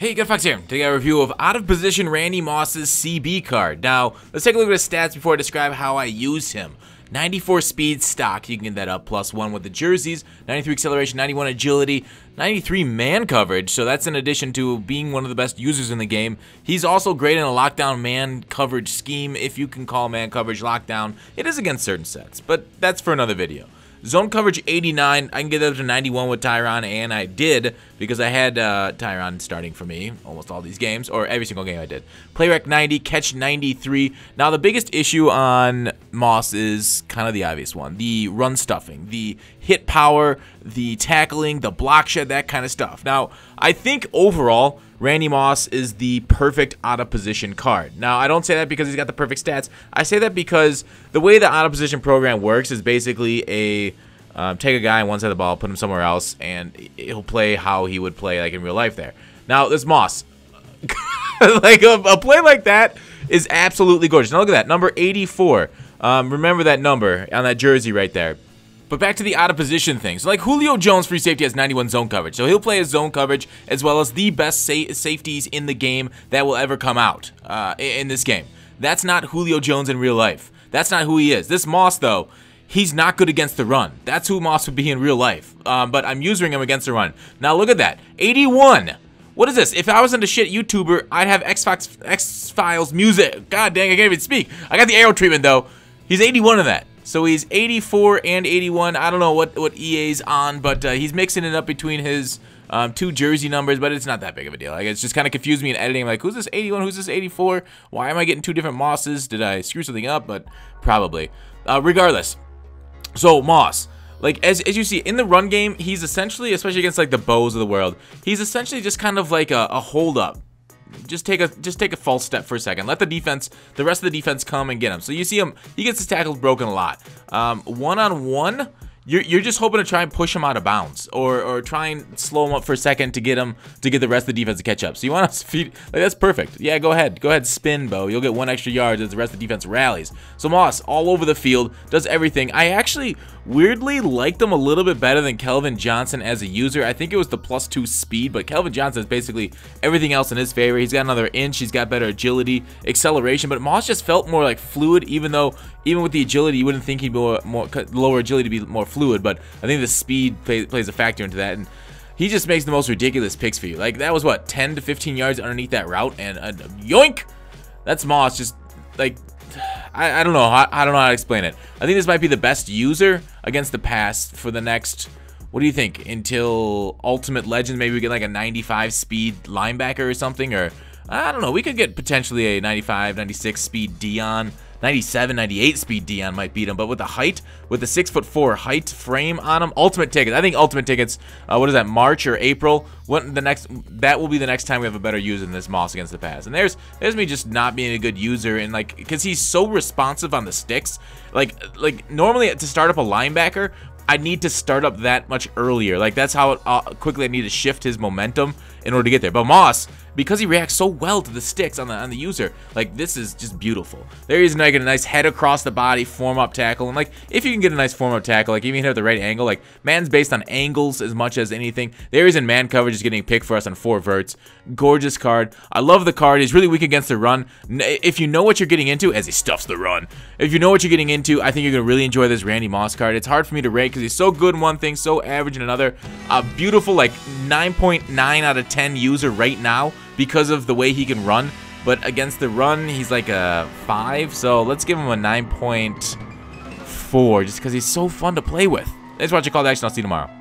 Hey, Good Fox here. Today a review of Out of Position Randy Moss's CB card. Now, let's take a look at his stats before I describe how I use him. 94 speed stock, you can get that up, +1 with the jerseys, 93 acceleration, 91 agility, 93 man coverage, so that's in addition to being one of the best users in the game. He's also great in a lockdown man coverage scheme, if you can call man coverage lockdown. It is against certain sets, but that's for another video. Zone coverage 89, I can get up to 91 with Tyron, and I did because I had Tyron starting for me almost all these games, or every single game I did. Play rec 90, catch 93. Now the biggest issue on Moss is kind of the obvious one, the run stuffing, the hit power, the tackling, the block shed, that kind of stuff. Now I think overall Randy Moss is the perfect out of position card. Now, I don't say that because he's got the perfect stats. I say that because the way the out of position program works is basically a take a guy on one side of the ball, put him somewhere else, and he'll play how he would play like in real life there. Now, this Moss, like a play like that is absolutely gorgeous. Now look at that, number 84. Remember that number on that jersey right there. But back to the out of position thing. So like Julio Jones, free safety, has 91 zone coverage. So he'll play his zone coverage as well as the best safeties in the game that will ever come out in this game. That's not Julio Jones in real life. That's not who he is. This Moss, though, he's not good against the run. That's who Moss would be in real life. But I'm using him against the run. Now look at that. 81. What is this? If I was into shit YouTuber, I'd have X-Files music. God dang, I can't even speak. I got the arrow treatment, though. He's 81 of that. So he's 84 and 81. I don't know what EA's on, but he's mixing it up between his two jersey numbers, but it's not that big of a deal. Like, it's just kind of confused me in editing. I'm like, who's this 81? Who's this 84? Why am I getting two different Mosses? Did I screw something up? But probably. Regardless. So Moss, like as you see in the run game, he's essentially, especially against like the Bows of the world, he's essentially just kind of like a hold up. Just take a false step for a second. Let the rest of the defense come and get him. So you see him, he gets his tackles broken a lot. One-on-one, you're just hoping to try and push him out of bounds, or try and slow him up for a second to get the rest of the defense to catch up. So you want to feed, like, that's perfect. Yeah, go ahead, spin, Bo. You'll get 1 extra yard as the rest of the defense rallies. So Moss all over the field, does everything. I actually weirdly liked him a little bit better than Kelvin Johnson as a user. I think it was the +2 speed, but Kelvin Johnson is basically everything else in his favor. He's got another inch, he's got better agility, acceleration, but Moss just felt more like fluid, even with the agility, you wouldn't think he'd be more lower agility to be more fluid, but I think the speed plays a factor into that, and he just makes the most ridiculous picks for you. Like, that was what, 10 to 15 yards underneath that route, and yoink! That's Moss. Just like, I don't know. I don't know how to explain it. I think this might be the best user against the pass for the next, what do you think, until Ultimate Legends? Maybe we get like a 95 speed linebacker or something, or I don't know. We could get potentially a 95, 96 speed Dion. 97, 98 speed Dion might beat him, but with the height, with the 6'4" height frame on him, Ultimate Tickets. I think Ultimate Tickets, what is that, March or April? That will be the next time we have a better user than this Moss against the pass. And there's me just not being a good user, and like, because he's so responsive on the sticks. Like normally to start up a linebacker, I need to start up that much earlier. Like, that's how quickly I need to shift his momentum in order to get there. But Moss, because he reacts so well to the sticks on the user, like, this is just beautiful. There he is, like, a nice head across the body, form up tackle, and like, if you can get a nice form up tackle, like even hit at the right angle, like, man's based on angles as much as anything. There he's in man coverage, is getting picked for us on 4 verts. Gorgeous card. I love the card. He's really weak against the run. If you know what you're getting into, as he stuffs the run, if you know what you're getting into, I think you're gonna really enjoy this Randy Moss card. It's hard for me to rate because he's so good in one thing, so average in another. A beautiful, like, 9.9 out of 10 user right now because of the way he can run, but against the run he's like a 5, so let's give him a 9.4 just because he's so fun to play with. Thanks for watching Call to Action. I'll see you tomorrow.